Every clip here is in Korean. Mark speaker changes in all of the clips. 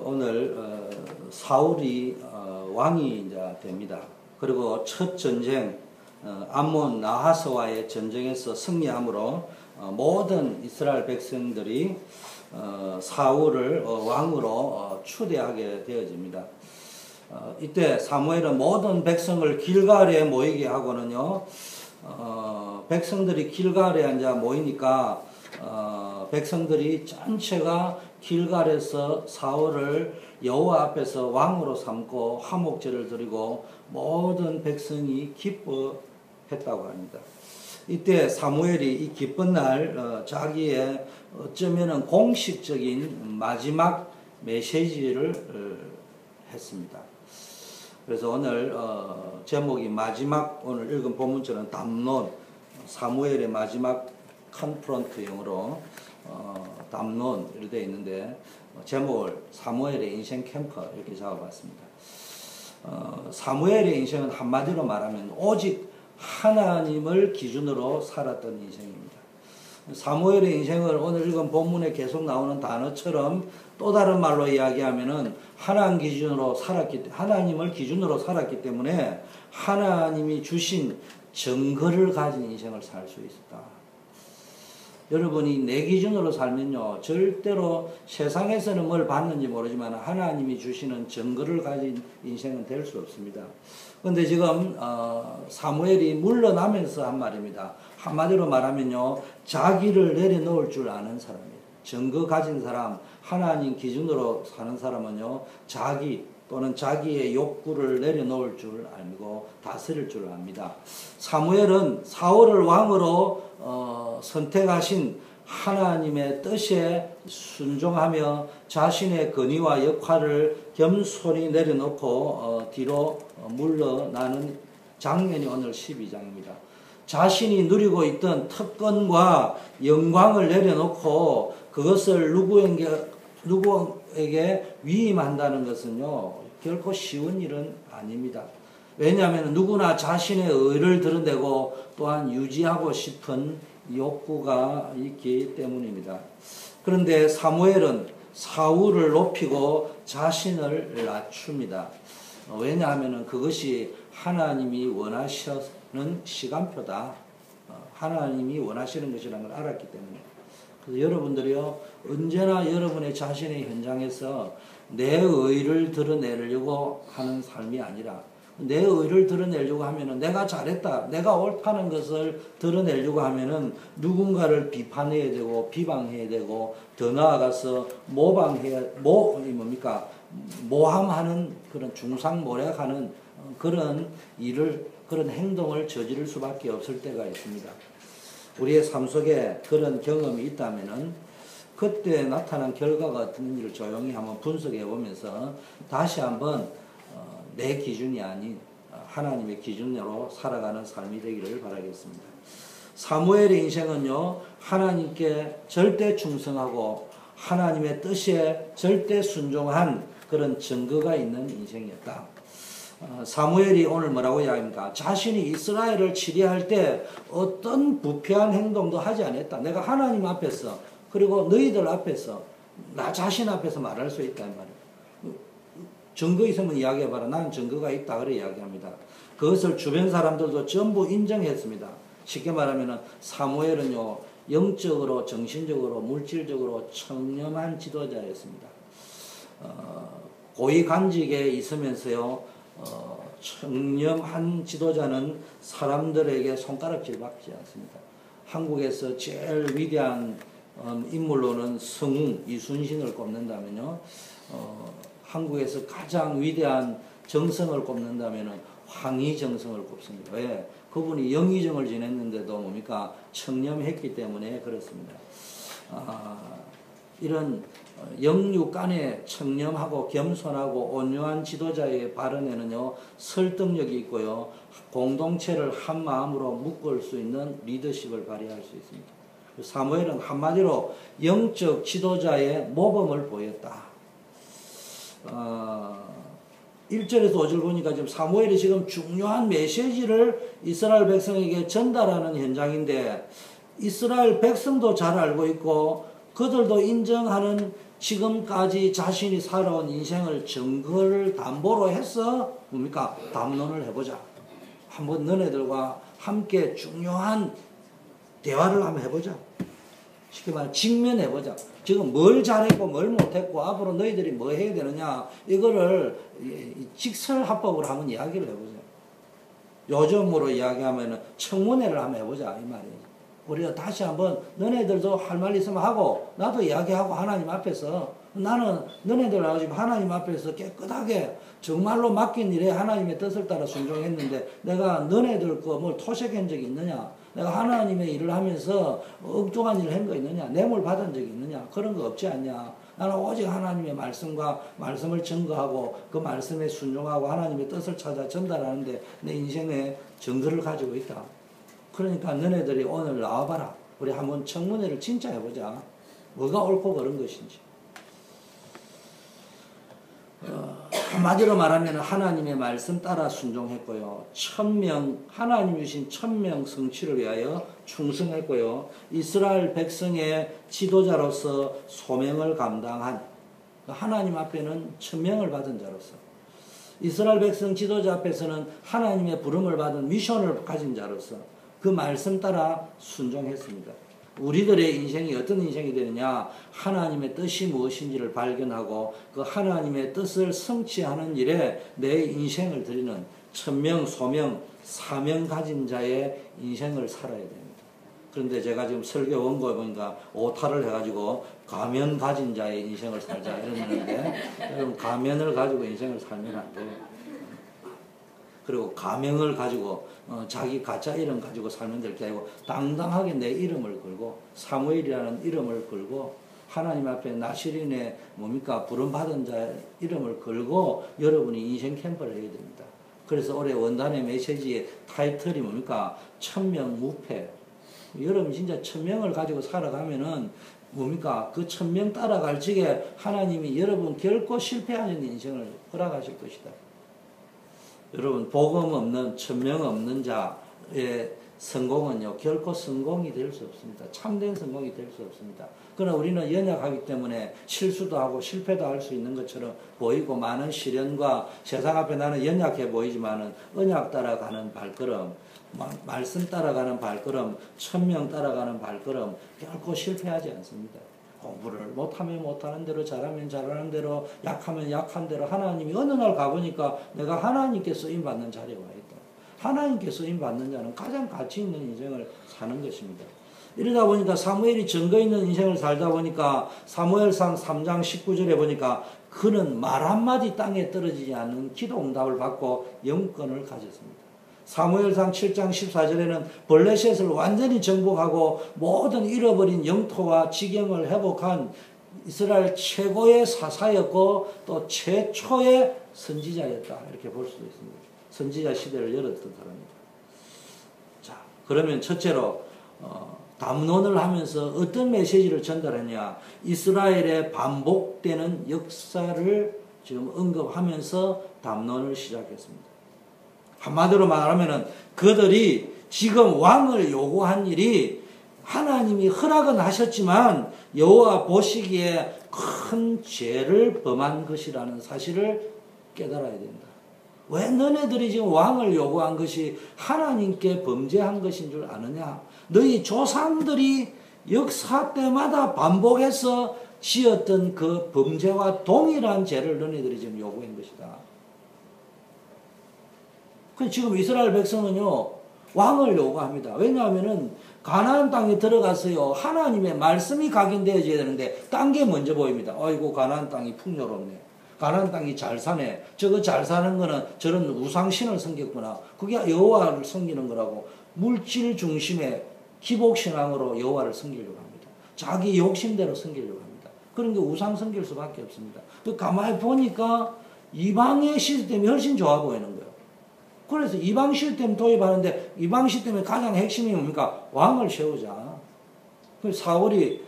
Speaker 1: 오늘 사울이 왕이 이제 됩니다. 그리고 첫 전쟁 암몬 나하스와의 전쟁에서 승리함으로 모든 이스라엘 백성들이 사울을 왕으로 추대하게 되어집니다. 이때 사무엘은 모든 백성을 길갈에 모이게 하고는요, 백성들이 길갈에 앉아 모이니까 백성들이 전체가 길갈에서 사울을 여호와 앞에서 왕으로 삼고 화목제를 드리고 모든 백성이 기뻐했다고 합니다. 이때 사무엘이 이 기쁜 날 자기의 어쩌면은 공식적인 마지막 메시지를 했습니다. 그래서 오늘 제목이 마지막, 오늘 읽은 본문처럼 담론, 사무엘의 마지막 컨프런트용으로 담론 이렇게 되어 있는데 제목을 사무엘의 인생 캠프 이렇게 잡아봤습니다. 사무엘의 인생은 한마디로 말하면 오직 하나님을 기준으로 살았던 인생입니다. 사무엘의 인생을 오늘 읽은 본문에 계속 나오는 단어처럼 또 다른 말로 이야기하면은 하나님을 기준으로 살았기 때문에 하나님이 주신 증거를 가진 인생을 살 수 있었다. 여러분이 내 기준으로 살면요, 절대로 세상에서는 뭘 받는지 모르지만 하나님이 주시는 증거를 가진 인생은 될 수 없습니다. 그런데 지금 사무엘이 물러나면서 한 말입니다. 한마디로 말하면요, 자기를 내려놓을 줄 아는 사람이에요. 증거 가진 사람, 하나님 기준으로 사는 사람은요, 자기 또는 자기의 욕구를 내려놓을 줄 알고 다스릴 줄 압니다. 사무엘은 사울을 왕으로 선택하신 하나님의 뜻에 순종하며 자신의 권위와 역할을 겸손히 내려놓고 뒤로 물러나는 장면이 오늘 12장입니다. 자신이 누리고 있던 특권과 영광을 내려놓고 그것을 누구에게 위임한다는 것은요, 결코 쉬운 일은 아닙니다. 왜냐하면 누구나 자신의 의를 드러내고 또한 유지하고 싶은 욕구가 있기 때문입니다. 그런데 사무엘은 사울을 높이고 자신을 낮춥니다. 왜냐하면 그것이 하나님이 원하시는 시간표다. 하나님이 원하시는 것이라는 걸 알았기 때문에. 그래서 여러분들이요, 언제나 여러분의 자신의 현장에서 내 의를 드러내려고 하는 삶이 아니라 내 의를 드러내려고 하면은 내가 잘했다, 내가 옳다는 것을 드러내려고 하면은 누군가를 비판해야 되고 비방해야 되고 더 나아가서 모함하는 그런 중상모략하는 그런 일을, 그런 행동을 저지를 수밖에 없을 때가 있습니다. 우리의 삶 속에 그런 경험이 있다면은 그때 나타난 결과가 어떤 일을 조용히 한번 분석해 보면서 다시 한번 내 기준이 아닌 하나님의 기준으로 살아가는 삶이 되기를 바라겠습니다. 사무엘의 인생은요, 하나님께 절대 충성하고 하나님의 뜻에 절대 순종한 그런 증거가 있는 인생이었다. 사무엘이 오늘 뭐라고 이야기합니까? 자신이 이스라엘을 치리할 때 어떤 부패한 행동도 하지 않았다. 내가 하나님 앞에서 그리고 너희들 앞에서 나 자신 앞에서 말할 수 있다는 말이에요. 증거 있으면 이야기해봐라. 나는 증거가 있다. 그래 이야기합니다. 그것을 주변 사람들도 전부 인정했습니다. 쉽게 말하면 사무엘은요, 영적으로, 정신적으로, 물질적으로 청렴한 지도자였습니다. 고위 관직에 있으면서요, 청렴한 지도자는 사람들에게 손가락질 받지 않습니다. 한국에서 제일 위대한 인물로는 성웅, 이순신을 꼽는다면요, 한국에서 가장 위대한 정성을 꼽는다면은 황희정성을 꼽습니다. 왜? 그분이 영의정을 지냈는데도 뭡니까? 청렴했기 때문에 그렇습니다. 이런 영육간에 청렴하고 겸손하고 온유한 지도자의 발언에는요, 설득력이 있고요, 공동체를 한 마음으로 묶을 수 있는 리더십을 발휘할 수 있습니다. 사무엘은 한마디로 영적 지도자의 모범을 보였다. 1절에서 5절 보니까 지금 사무엘이 지금 중요한 메시지를 이스라엘 백성에게 전달하는 현장인데, 이스라엘 백성도 잘 알고 있고 그들도 인정하는 지금까지 자신이 살아온 인생을 증거를 담보로 해서 뭡니까? 담론을 해보자. 한번 너네들과 함께 중요한 대화를 한번 해보자. 쉽게 말해 직면해보자. 지금 뭘 잘했고 뭘 못했고 앞으로 너희들이 뭐 해야 되느냐 이거를 직설합법으로 한번 이야기를 해보자. 요즘으로 이야기하면 청문회를 한번 해보자 이 말이에요. 우리가 다시 한번 너네들도 할 말 있으면 하고 나도 이야기하고 하나님 앞에서 나는 너네들 지금 하나님 앞에서 깨끗하게 정말로 맡긴 일에 하나님의 뜻을 따라 순종했는데 내가 너네들 거 뭘 토색한 적이 있느냐? 내가 하나님의 일을 하면서 엉뚱한 일을 한 거 있느냐? 뇌물 받은 적이 있느냐? 그런 거 없지 않냐? 나는 오직 하나님의 말씀과 말씀을 증거하고 그 말씀에 순종하고 하나님의 뜻을 찾아 전달하는데 내 인생에 증거를 가지고 있다. 그러니까 너네들이 오늘 나와봐라. 우리 한번 청문회를 진짜 해보자. 뭐가 옳고 그른 것인지. 한마디로 말하면 하나님의 말씀 따라 순종했고요. 하나님 주신 1000명 성취를 위하여 충성했고요. 이스라엘 백성의 지도자로서 소명을 감당한 하나님 앞에는 1000명을 받은 자로서 이스라엘 백성 지도자 앞에서는 하나님의 부름을 받은 미션을 가진 자로서 그 말씀 따라 순종했습니다. 우리들의 인생이 어떤 인생이 되느냐? 하나님의 뜻이 무엇인지를 발견하고 그 하나님의 뜻을 성취하는 일에 내 인생을 드리는 천명, 소명, 사명 가진 자의 인생을 살아야 됩니다. 그런데 제가 지금 설교 원고에 보니까 오타를 해가지고 가면 가진 자의 인생을 살자 이러는데 여러분 가면을 가지고 인생을 살면 안 돼요. 그리고 가명을 가지고 자기 가짜 이름 가지고 살면 될 게 아니고 당당하게 내 이름을 걸고 사무엘이라는 이름을 걸고 하나님 앞에 나시린의 뭡니까 부름받은 자의 이름을 걸고 여러분이 인생 캠프를 해야 됩니다. 그래서 올해 원단의 메시지의 타이틀이 뭡니까? 1000명 무패. 여러분 진짜 1000명을 가지고 살아가면은 뭡니까? 그 1000명 따라갈 적에 하나님이 여러분 결코 실패하는 인생을 허락하실 것이다. 여러분 복음 없는 1000명 없는 자의 성공은요 결코 성공이 될 수 없습니다. 참된 성공이 될 수 없습니다. 그러나 우리는 연약하기 때문에 실수도 하고 실패도 할 수 있는 것처럼 보이고 많은 시련과 세상 앞에 나는 연약해 보이지만은 언약 따라가는 발걸음, 말씀 따라가는 발걸음, 1000명 따라가는 발걸음 결코 실패하지 않습니다. 공부를 못하면 못하는 대로 잘하면 잘하는 대로 약하면 약한 대로 하나님이 어느 날 가보니까 내가 하나님께 쓰임받는 자리에 와 있다. 하나님께 쓰임받는 자는 가장 가치 있는 인생을 사는 것입니다. 이러다 보니까 사무엘이 증거 있는 인생을 살다 보니까 사무엘상 3장 19절에 보니까 그는 말 한마디 땅에 떨어지지 않는 기도 응답을 받고 영권을 가졌습니다. 사무엘상 7장 14절에는 블레셋을 완전히 정복하고 모든 잃어버린 영토와 지경을 회복한 이스라엘 최고의 사사였고 또 최초의 선지자였다. 이렇게 볼 수도 있습니다. 선지자 시대를 열었던 사람입니다. 자, 그러면 첫째로 담론을 하면서 어떤 메시지를 전달했냐? 이스라엘의 반복되는 역사를 지금 언급하면서 담론을 시작했습니다. 한마디로 말하면은 그들이 지금 왕을 요구한 일이 하나님이 허락은 하셨지만 여호와 보시기에 큰 죄를 범한 것이라는 사실을 깨달아야 된다. 왜 너네들이 지금 왕을 요구한 것이 하나님께 범죄한 것인 줄 아느냐? 너희 조상들이 역사 때마다 반복해서 지었던 그 범죄와 동일한 죄를 너네들이 지금 요구한 것이다. 지금 이스라엘 백성은요 왕을 요구합니다. 왜냐하면은 가나안 땅에 들어가서요 하나님의 말씀이 각인되어져야 되는데 딴 게 먼저 보입니다. 아이고 가나안 땅이 풍요롭네. 가나안 땅이 잘 사네. 저거 잘 사는 거는 저런 우상신을 섬겼구나. 그게 여호와를 섬기는 거라고 물질 중심의 기복신앙으로 여호와를 섬기려고 합니다. 자기 욕심대로 섬기려고 합니다. 그런 게 우상 섬길 수밖에 없습니다. 가만히 보니까 이방의 시스템이 훨씬 좋아 보이는 거예요. 그래서 이방 시스템 도입하는데 이방 시스템의 가장 핵심이 뭡니까? 왕을 세우자. 사울이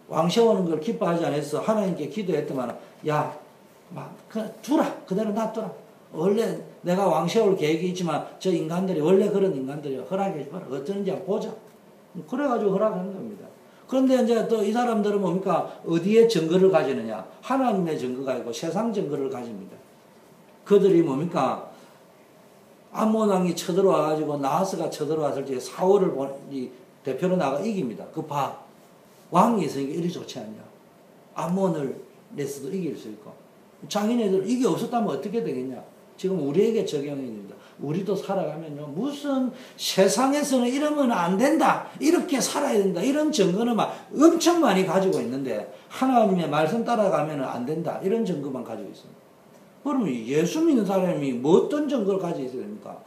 Speaker 1: 왕 세우는 걸 기뻐하지 않았어. 하나님께 기도했더만 야, 그냥 두라. 그대로 놔두라. 원래 내가 왕 세울 계획이 있지만 저 인간들이 원래 그런 인간들이 허락해 줘라. 어쩌는지 한번 보자. 그래가지고 허락하는 겁니다. 그런데 이제 또 이 사람들은 뭡니까? 어디에 증거를 가지느냐? 하나님의 증거가 있고 세상 증거를 가집니다. 그들이 뭡니까? 암몬 왕이 쳐들어와가지고 나하스가 쳐들어왔을 때 사울을 대표로 나가 이깁니다. 그 봐. 왕이 있으니까 이리 좋지 않냐? 암몬을 내서도 이길 수 있고. 장인애들 이게 없었다면 어떻게 되겠냐? 지금 우리에게 적용이 됩니다. 우리도 살아가면요. 무슨 세상에서는 이러면 안 된다. 이렇게 살아야 된다. 이런 증거는 막 엄청 많이 가지고 있는데 하나님의 말씀 따라가면 안 된다. 이런 증거만 가지고 있습니다. 그러면 예수 믿는 사람이 뭐 어떤 증거를 가지고 있어야 됩니까?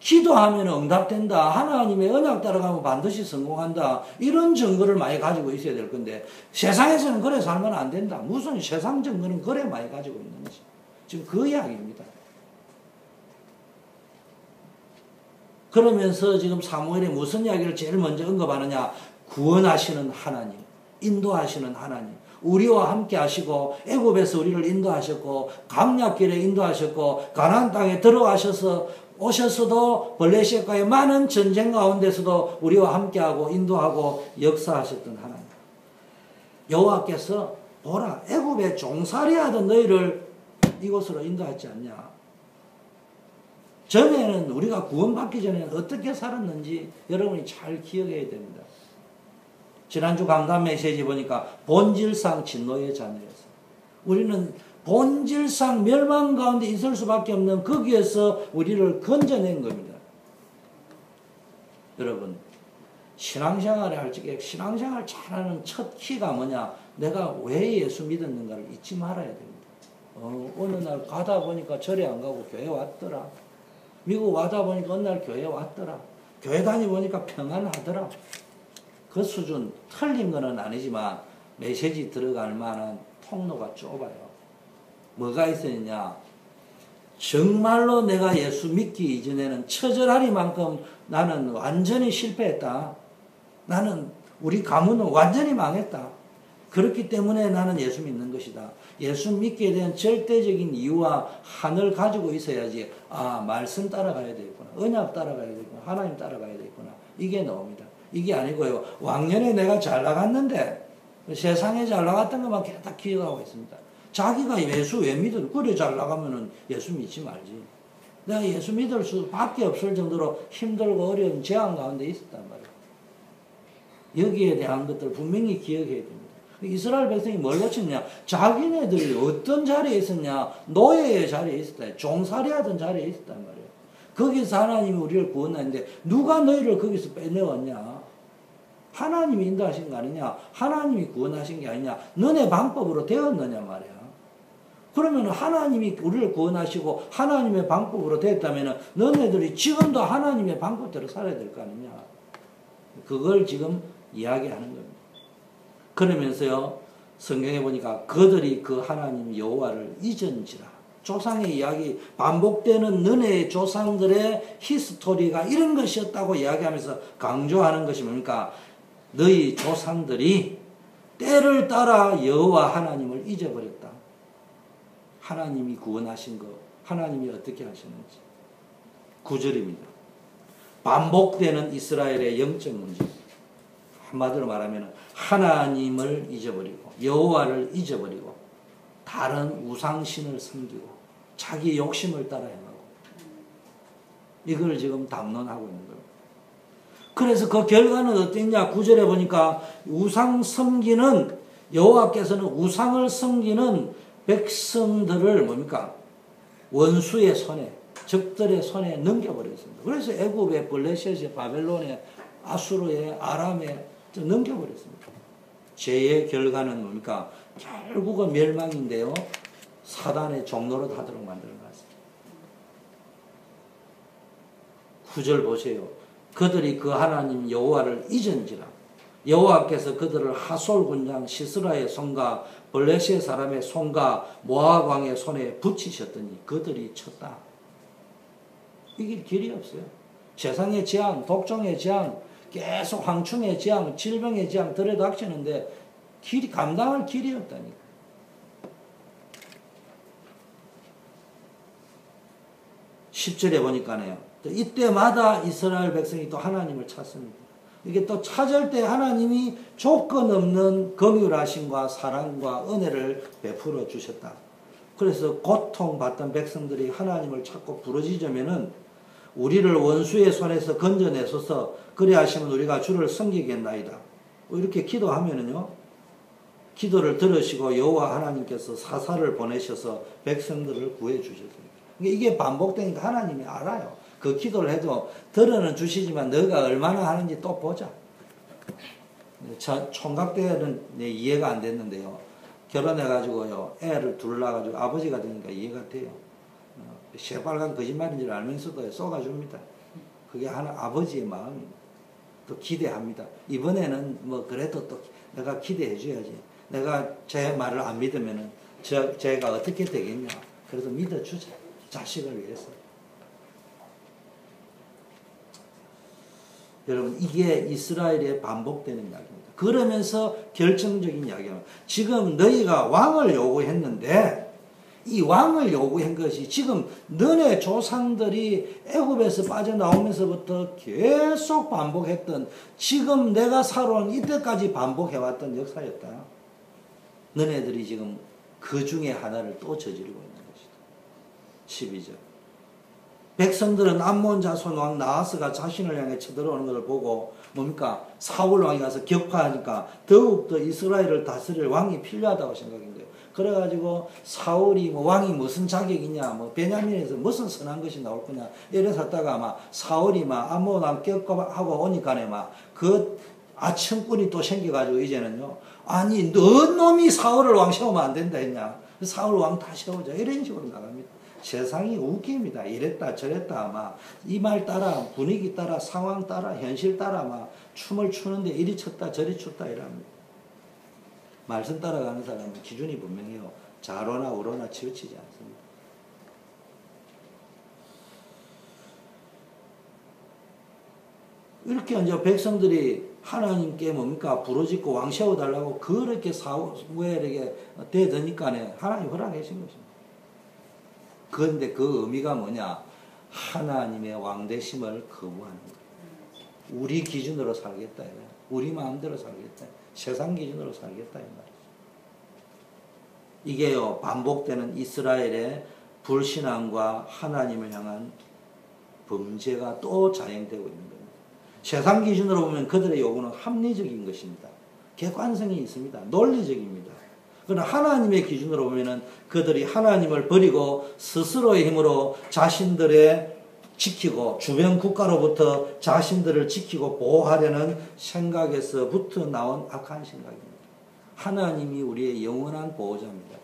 Speaker 1: 기도하면 응답된다. 하나님의 언약 따라가면 반드시 성공한다. 이런 증거를 많이 가지고 있어야 될 건데 세상에서는 그래 살면 안 된다. 무슨 세상 증거는 그래 많이 가지고 있는지. 지금 그 이야기입니다. 그러면서 지금 사무엘이 무슨 이야기를 제일 먼저 언급하느냐. 구원하시는 하나님, 인도하시는 하나님. 우리와 함께 하시고 애굽에서 우리를 인도하셨고 감략길에 인도하셨고 가나안 땅에 들어가셔서 오셨어도 블레셋과의 많은 전쟁 가운데서도 우리와 함께하고 인도하고 역사하셨던 하나님. 여호와께서 보라 애굽에 종살이하던 너희를 이곳으로 인도하지 않냐. 전에는 우리가 구원받기 전에는 어떻게 살았는지 여러분이 잘 기억해야 됩니다. 지난주 강단 메시지 보니까 본질상 진노의 자녀였어요. 우리는 본질상 멸망 가운데 있을 수밖에 없는 거기에서 우리를 건져낸 겁니다. 여러분 신앙생활을 할 적에 신앙생활 잘하는 첫 키가 뭐냐. 내가 왜 예수 믿었는가를 잊지 말아야 됩니다. 어느 날 가다 보니까 절에 안 가고 교회 왔더라. 미국 와다 보니까 어느 날 교회 왔더라. 교회 다니보니까 평안하더라. 그 수준 틀린 건 아니지만 메시지 들어갈 만한 통로가 좁아요. 뭐가 있었냐. 정말로 내가 예수 믿기 이전에는 처절하리만큼 나는 완전히 실패했다. 나는 우리 가문은 완전히 망했다. 그렇기 때문에 나는 예수 믿는 것이다. 예수 믿게 된 절대적인 이유와 한을 가지고 있어야지. 아, 말씀 따라가야 되겠구나. 언약 따라가야 되겠구나. 하나님 따라가야 되겠구나. 이게 나옵니다. 이게 아니고요. 왕년에 내가 잘 나갔는데 세상에 잘 나갔던 것만 다 기억하고 있습니다. 자기가 예수 왜 믿어? 그래 잘 나가면은 예수 믿지 말지. 내가 예수 믿을 수밖에 없을 정도로 힘들고 어려운 재앙 가운데 있었단 말이에요. 여기에 대한 것들 분명히 기억해야 됩니다. 이스라엘 백성이 뭘 놓쳤냐? 자기네들이 어떤 자리에 있었냐? 노예의 자리에 있었다. 종살이하던 자리에 있었단 말이에요. 거기서 하나님이 우리를 구원하는데 누가 너희를 거기서 빼내왔냐? 하나님이 인도하신 거 아니냐? 하나님이 구원하신 게 아니냐? 너네 방법으로 되었느냐 말이야. 그러면 하나님이 우리를 구원하시고 하나님의 방법으로 됐다면 너네들이 지금도 하나님의 방법대로 살아야 될 거 아니냐? 그걸 지금 이야기하는 겁니다. 그러면서요, 성경에 보니까 그들이 그 하나님 여호와를 잊은지라. 조상의 이야기, 반복되는 너네 조상들의 히스토리가 이런 것이었다고 이야기하면서 강조하는 것이 뭡니까? 너희 조상들이 때를 따라 여호와 하나님을 잊어버렸다. 하나님이 구원하신 것, 하나님이 어떻게 하셨는지. 9절입니다. 반복되는 이스라엘의 영적 문제. 한마디로 말하면 하나님을 잊어버리고 여호와를 잊어버리고 다른 우상신을 섬기고 자기 욕심을 따라 행하고 이걸 지금 담론하고 있는 거예요. 그래서 그 결과는 어땠냐? 9절에 보니까 우상 섬기는 여호와께서는 우상을 섬기는 백성들을 뭡니까? 원수의 손에 적들의 손에 넘겨버렸습니다. 그래서 애굽에 블레셋에 바벨론에 아수르에 아람에 넘겨버렸습니다. 죄의 결과는 뭡니까? 결국은 멸망인데요. 사단의 종로로 하도록 만들어놨습니다. 9절 보세요. 그들이 그 하나님 여호와를 잊은지라. 여호와께서 그들을 하솔 군장 시스라의 손과 블레셋 사람의 손과 모압 왕의 손에 붙이셨더니 그들이 쳤다. 이길 길이 없어요. 세상의 재앙, 독종의 재앙, 계속 황충의 재앙, 질병의 재앙 들여닥치는데 길이 감당할 길이 없다니까. (10절에) 보니까요. 이때마다 이스라엘 백성이 또 하나님을 찾습니다. 이게 또 찾을 때 하나님이 조건 없는 긍휼하심과 사랑과 은혜를 베풀어 주셨다. 그래서 고통받던 백성들이 하나님을 찾고 부르짖으면은 우리를 원수의 손에서 건져내소서 그리 하시면 우리가 주를 섬기겠나이다. 이렇게 기도하면은요, 기도를 들으시고 여호와 하나님께서 사사를 보내셔서 백성들을 구해 주셨습니다. 이게 반복되니까 하나님이 알아요. 그 기도를 해도 들어는 주시지만 너가 얼마나 하는지 또 보자. 총각 때는 이해가 안 됐는데요. 결혼해가지고요, 애를 둘 낳아가지고 아버지가 되니까 이해가 돼요. 새빨간 거짓말인 줄 알면서도 쏘아줍니다. 그게 하나 아버지의 마음입니다. 또 기대합니다. 이번에는 뭐 그래도 또 내가 기대해 줘야지. 내가 제 말을 안 믿으면은 제가 어떻게 되겠냐. 그래서 믿어주자. 자식을 위해서. 여러분, 이게 이스라엘에 반복되는 이야기입니다. 그러면서 결정적인 이야기입니다. 지금 너희가 왕을 요구했는데 이 왕을 요구한 것이 지금 너네 조상들이 애굽에서 빠져나오면서부터 계속 반복했던, 지금 내가 살아온 이때까지 반복해왔던 역사였다. 너네들이 지금 그 중에 하나를 또 저지르고 있는 것이다. 12절. 백성들은 암몬 자손 왕 나하스가 자신을 향해 쳐들어오는 것을 보고 뭡니까? 사울 왕이 가서 격파하니까 더욱더 이스라엘을 다스릴 왕이 필요하다고 생각한 거예요. 그래가지고 사울이 뭐 왕이 무슨 자격이 있냐, 뭐 베냐민에서 무슨 선한 것이 나올 거냐 이래서 하다가 막 사울이 막 암몬 왕 격파하고 오니까네 막 그 아첨꾼이 또 생겨가지고 이제는요, 아니 너 놈이 사울을 왕 세우면 안 된다 했냐, 사울 왕 다 세우자 이런 식으로 나갑니다. 세상이 웃깁니다. 이랬다 저랬다 막 이 말 따라 분위기 따라 상황 따라 현실 따라 막 춤을 추는데 이리 췄다 저리 췄다 이랍니다. 말씀 따라가는 사람은 기준이 분명해요. 좌로나 우로나 치우치지 않습니다. 이렇게 이제 백성들이 하나님께 뭡니까? 부르짖고 왕 세워달라고 그렇게 사무엘에게 대드니까네 하나님 허락하신 것입니다. 그런데 그 의미가 뭐냐? 하나님의 왕되심을 거부하는 거예요. 우리 기준으로 살겠다. 우리 마음대로 살겠다. 세상 기준으로 살겠다. 이 말이죠. 이게요, 반복되는 이스라엘의 불신앙과 하나님을 향한 범죄가 또 자행되고 있는 겁니다. 세상 기준으로 보면 그들의 요구는 합리적인 것입니다. 객관성이 있습니다. 논리적입니다. 그러나 하나님의 기준으로 보면은 그들이 하나님을 버리고 스스로의 힘으로 자신들의 지키고 주변 국가로부터 자신들을 지키고 보호하려는 생각에서부터 나온 악한 생각입니다. 하나님이 우리의 영원한 보호자입니다.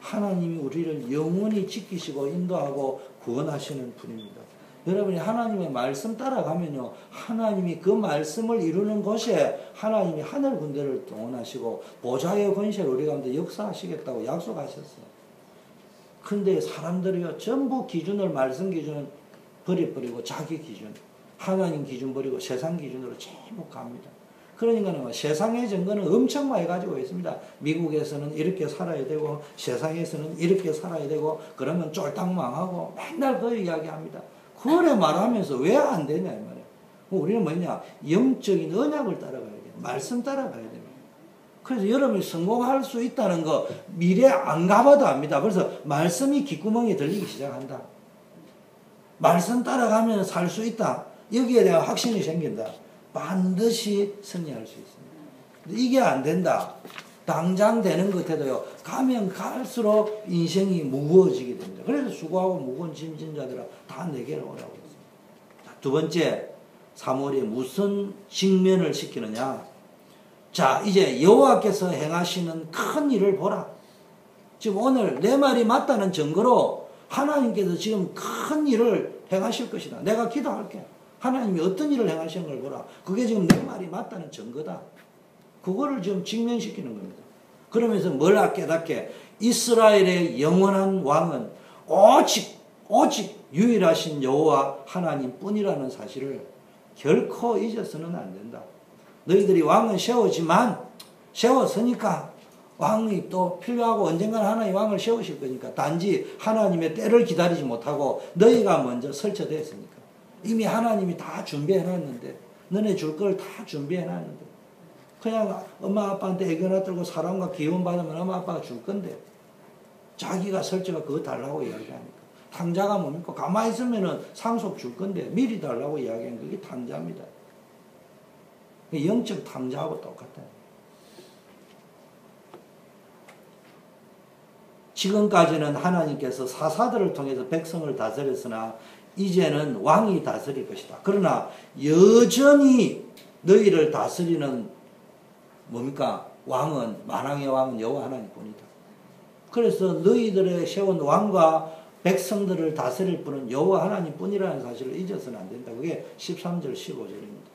Speaker 1: 하나님이 우리를 영원히 지키시고 인도하고 구원하시는 분입니다. 여러분이 하나님의 말씀 따라가면요, 하나님이 그 말씀을 이루는 곳에 하나님이 하늘 군대를 동원하시고 보좌의 권세를 우리 가운데 역사하시겠다고 약속하셨어요. 근데 사람들이요, 전부 기준을, 말씀 기준을 버리고 자기 기준, 하나님 기준 버리고 세상 기준으로 전부 갑니다. 그러니까 세상의 증거는 엄청 많이 가지고 있습니다. 미국에서는 이렇게 살아야 되고 세상에서는 이렇게 살아야 되고 그러면 쫄딱 망하고 맨날 그 이야기합니다. 그래 말하면서 왜 안 되냐 이 말이에요. 우리는 뭐냐, 영적인 언약을 따라가야 돼요. 말씀 따라가야 됩니다. 그래서 여러분이 성공할 수 있다는 거 미래 안 가봐도 압니다. 그래서 말씀이 귓구멍에 들리기 시작한다. 말씀 따라가면 살 수 있다. 여기에 대한 확신이 생긴다. 반드시 승리할 수 있습니다. 이게 안 된다. 당장 되는 것 같아도요, 가면 갈수록 인생이 무거워지게 됩니다. 그래서 수고하고 무거운 짐진 자들아 다 내게로 오라고 했습니다. 두 번째, 사무엘이 무슨 직면을 시키느냐. 자, 이제 여호와께서 행하시는 큰 일을 보라. 지금 오늘 내 말이 맞다는 증거로 하나님께서 지금 큰 일을 행하실 것이다. 내가 기도할게. 하나님이 어떤 일을 행하시는 걸 보라. 그게 지금 내 말이 맞다는 증거다. 그거를 지금 직면시키는 겁니다. 그러면서 뭘 깨닫게? 이스라엘의 영원한 왕은 오직 유일하신 여호와 하나님뿐이라는 사실을 결코 잊어서는 안 된다. 너희들이 왕은 세웠으니까 왕이 또 필요하고 언젠가는 하나님 왕을 세우실 거니까 단지 하나님의 때를 기다리지 못하고 너희가 먼저 설쳐됐으니까 이미 하나님이 다 준비해놨는데 너네 줄 걸 다 준비해놨는데. 그냥 엄마 아빠한테 애견아 들고 사랑과 기운 받으면 엄마 아빠가 줄 건데 자기가 설정가 그거 달라고 이야기하니까. 탕자가 뭡니까? 가만히 있으면은 상속 줄 건데 미리 달라고 이야기하는 그게 탕자입니다. 영적 탕자하고 똑같아요. 지금까지는 하나님께서 사사들을 통해서 백성을 다스렸으나 이제는 왕이 다스릴 것이다. 그러나 여전히 너희를 다스리는 뭡니까? 왕은 만왕의 왕은 여호와 하나님뿐이다. 그래서 너희들의 세운 왕과 백성들을 다스릴 분은 여호와 하나님뿐이라는 사실을 잊어서는 안 된다. 그게 13절 15절입니다.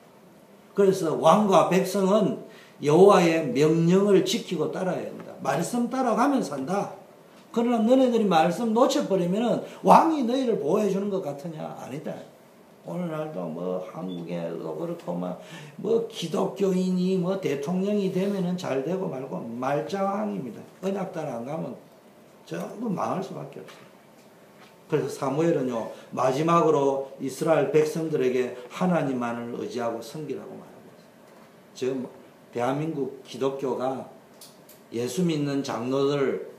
Speaker 1: 그래서 왕과 백성은 여호와의 명령을 지키고 따라야 합니다. 말씀 따라가면 산다. 그러나 너네들이 말씀 놓쳐버리면 왕이 너희를 보호해 주는 것 같으냐? 아니다. 오늘날도 뭐 한국에도 그렇고 뭐 기독교인이 뭐 대통령이 되면은 잘 되고 말고 말짱왕입니다. 언약 따라 안 가면 전부 망할 수밖에 없어요. 그래서 사무엘은요 마지막으로 이스라엘 백성들에게 하나님만을 의지하고 섬기라고 말하고 있어요. 지금 대한민국 기독교가 예수 믿는 장로를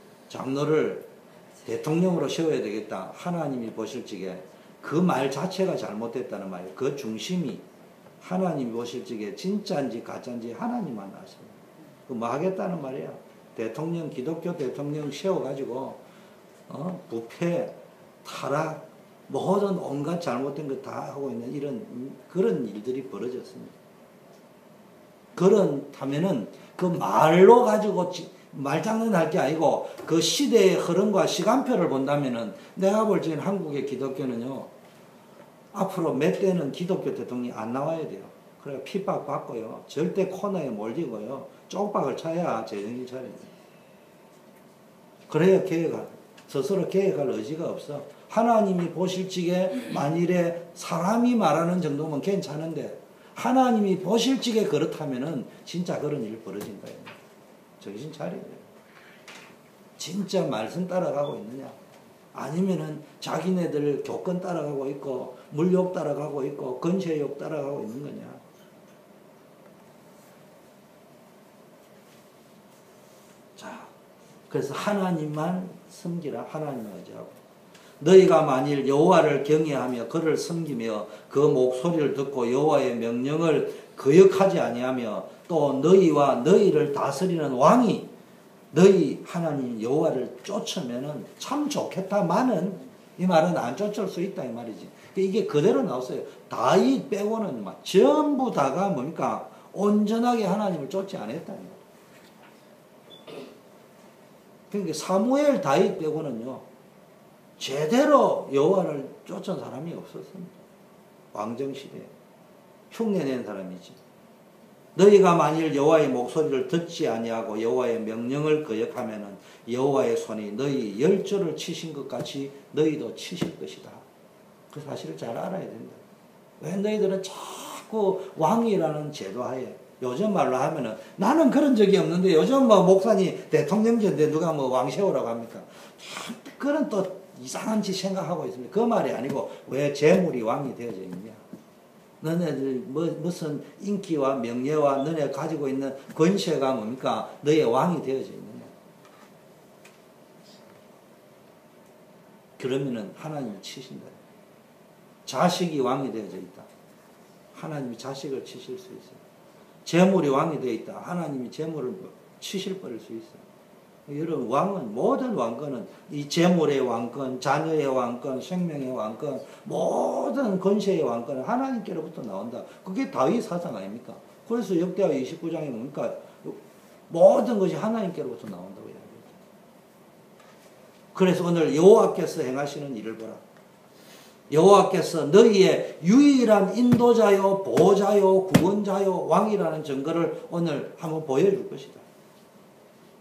Speaker 1: 대통령으로 세워야 되겠다. 하나님이 보실 적에 그 말 자체가 잘못됐다는 말이에요. 그 중심이 하나님이 보실 적에 진짜인지 가짜인지 하나님만 아십니다. 그 뭐 하겠다는 말이에요. 대통령, 기독교 대통령 세워가지고 부패, 타락, 모든 온갖 잘못된 것 다 하고 있는 그런 일들이 벌어졌습니다. 그렇다면은 그 말로 가지고 말장난할 게 아니고 그 시대의 흐름과 시간표를 본다면은 내가 볼 적엔 한국의 기독교는요 앞으로 몇 대는 기독교 대통령이 안 나와야 돼요. 그래 핍박받고요 절대 코너에 몰리고요 쪽박을 쳐야 재정신 차려요. 그래야 스스로 계획할 의지가 없어. 하나님이 보실 적에 만일에 사람이 말하는 정도면 괜찮은데 하나님이 보실 적에 그렇다면은 진짜 그런 일이 벌어진 거예요. 정신 차려야 돼요. 진짜 말씀 따라가고 있느냐? 아니면은 자기네들 교권 따라가고 있고 물욕 따라가고 있고 건세욕 따라가고 있는 거냐? 자, 그래서 하나님만 섬기라. 하나님만 의지하고. 너희가 만일 여호와를 경외하며 그를 섬기며 그 목소리를 듣고 여호와의 명령을 거역하지 아니하며 또 너희와 너희를 다스리는 왕이 너희 하나님 여호와를 쫓으면은 참 좋겠다마는 이 말은 안 쫓을 수 있다 이 말이지. 이게 그대로 나왔어요. 다윗 빼고는 막 전부 다가 뭡니까? 온전하게 하나님을 쫓지 않았다. 그러니까 사무엘 다윗 빼고는요 제대로 여호와를 쫓은 사람이 없었습니다. 왕정시대에 흉내낸 사람이지. 너희가 만일 여호와의 목소리를 듣지 아니하고 여호와의 명령을 거역하면은 여호와의 손이 너희 열조를 치신 것 같이 너희도 치실 것이다. 그 사실을 잘 알아야 된다. 왜 너희들은 자꾸 왕이라는 제도하에 요즘 말로 하면은 나는 그런 적이 없는데 요즘 뭐 목사님 대통령제인데 누가 뭐 왕 세우라고 합니까? 그런 또 이상한 짓 생각하고 있습니다. 그 말이 아니고 왜 재물이 왕이 되어져 있냐? 너네들 무슨 인기와 명예와 너네 가지고 있는 권세가 뭡니까? 너의 왕이 되어져 있느냐? 그러면은 하나님이 치신다. 자식이 왕이 되어져 있다. 하나님이 자식을 치실 수 있어요. 재물이 왕이 되어 있다. 하나님이 재물을 치실 버릴 수 있어요. 여러분 왕은 모든 왕권은 이 재물의 왕권, 자녀의 왕권, 생명의 왕권, 모든 권세의 왕권은 하나님께로부터 나온다. 그게 다윗 사상 아닙니까? 그래서 역대하 29장에 뭡니까? 모든 것이 하나님께로부터 나온다고 이야기합니다. 그래서 오늘 여호와께서 행하시는 일을 보라. 여호와께서 너희의 유일한 인도자요, 보호자요, 구원자요, 왕이라는 증거를 오늘 한번 보여줄 것이다.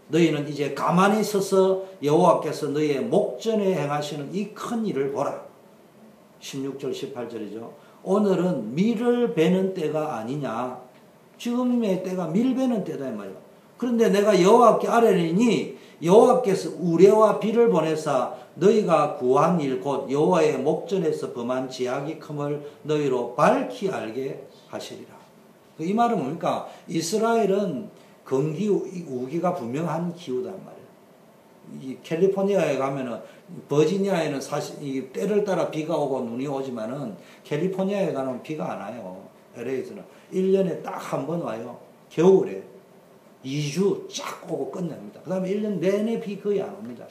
Speaker 1: 너희는 이제 가만히 서서 여호와께서 너희의 목전에 행하시는 이 큰 일을 보라. 16절 18절이죠. 오늘은 밀을 베는 때가 아니냐. 지금의 때가 밀 베는 때다 이 말이야. 그런데 내가 여호와께 아뢰리니 여호와께서 우레와 비를 보내사 너희가 구한 일 곧 여호와의 목전에서 범한 지악이 큼을 너희로 밝히 알게 하시리라. 이 말은 뭡니까? 이스라엘은 건기 우기가 분명한 기후단 말이에요. 이 캘리포니아에 가면은 버지니아에는 사실 이 때를 따라 비가 오고 눈이 오지만은 캘리포니아에 가면 비가 안 와요. LA에서는 1년에 딱 한 번 와요. 겨울에 2주 쫙 오고 끝납니다. 그 다음에 1년 내내 비 거의 안 옵니다.